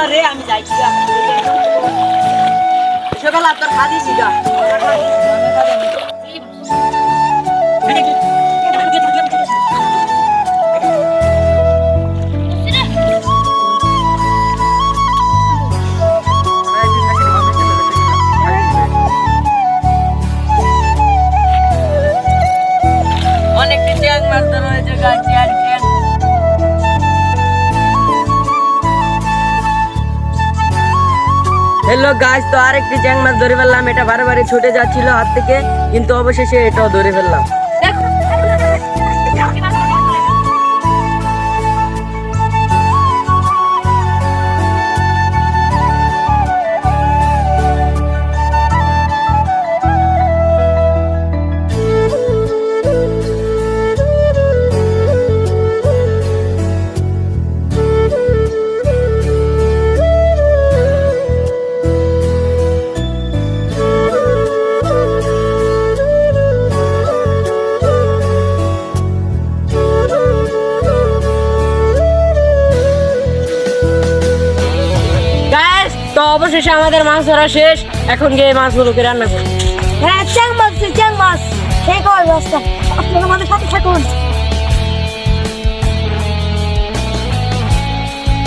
না রে আমি যাইছি সকাল আপনার খাদিছি গা অনেক চ্যাং মাছ ধরা হয়েছে গা চ্যাং চ্যাং हेलो गाइस तो আরেকটি চ্যাং মাছ ধরে ফেললাম এটা বারবারই ছুটে যাচ্ছিল হাত থেকে কিন্তু অবশেষে এটাও ধরে ফেললাম তো অবশেষে আমাদের মাছ ধরা শেষ এখন গিয়ে মাছগুলোকে রান্না করব হ্যাঁ চ্যাং মাছ সেই কয় ব্যবস্থা আপনারা আমাদের সাথে থাকুন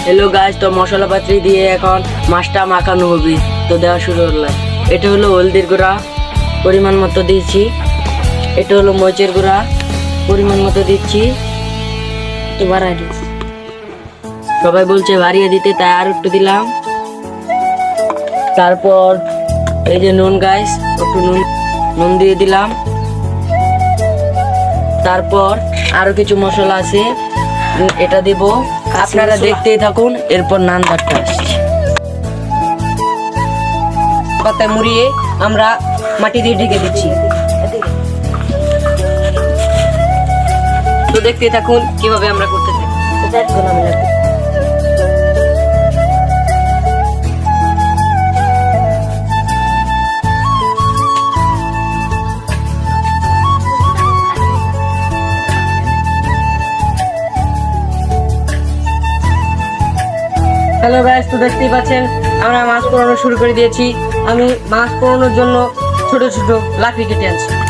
হ্যালো গাইস তো মশলাপাতি দিয়ে এখন মাছটা মাখানো হবে তো দেওয়া শুরু করলাম এটা হলো হলদির গুঁড়া পরিমাণ মতো দিয়েছি এটা হলো মরিচের গুঁড়া পরিমাণ মতো দিচ্ছি তো বাড়াই দিচ্ছি সবাই বলছে বাড়িয়ে দিতে তাই আর একটু দিলাম তারপর এই যে নুন গাইস একটু নুন দিয়ে দিলাম তারপর আরো কিছু মশলা আছে এটা দেব আপনারা দেখতেই থাকুন এরপর নান ডাকতে আসছি পাতায় মুড়িয়ে আমরা মাটি দিয়ে ঢেকে দিচ্ছি তো দেখতেই থাকুন কিভাবে আমরা করতে থাকি হ্যালো গাইস তো দেখতেই পাচ্ছেন আমরা মাছ পোড়ানো শুরু করে দিয়েছি আমি মাছ পোড়ানোর জন্য ছোট ছোট লাকড়ি কেটে আনছি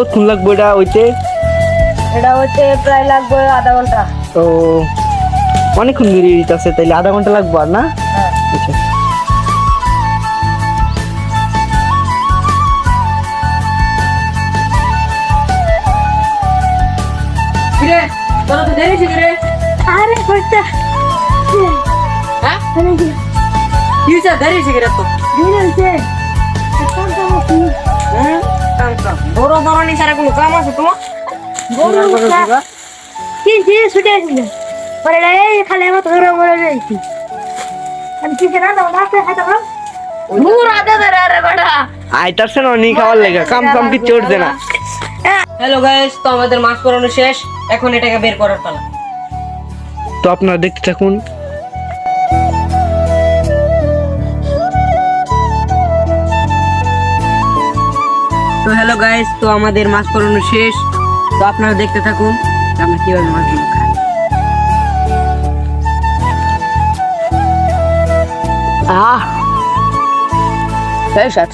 কতক্ষণ লাগবে এটা হইতে প্রায় লাগবে আধা ঘন্টা তো অনেকক্ষণ বেরিয়ে দিতেছে তাইলে আধা ঘন্টা লাগবে আর না আচ্ছা কিরে তোরা তো দেরি ছিল রে আরে কইতা হ্যাঁ কি হইছে দেরি ছিল রে তো দিনছে বড় ধরনের সারা কোনো কাম আছে তোমার কি ছুটে আসছিল পরে এই খালি আমার ধরে মরে যাইছি আমি কি জানা দাও না খাইতে পারো মুর আদা ধরে আরে বড়া আইতারছে না নি খাওয়ার লাগা কাম কি চড়ছে না হ্যালো গাইস তো আমাদের মাছ পোড়ানো শেষ এখন এটাকে বের করার পালা তো আপনারা দেখতে থাকুন তো হ্যালো গাইস তো আমাদের মাছ পোড়ানো শেষ তো আপনারা দেখতে থাকুন আমরা কিভাবে মাছগুলো খাই সেই সাত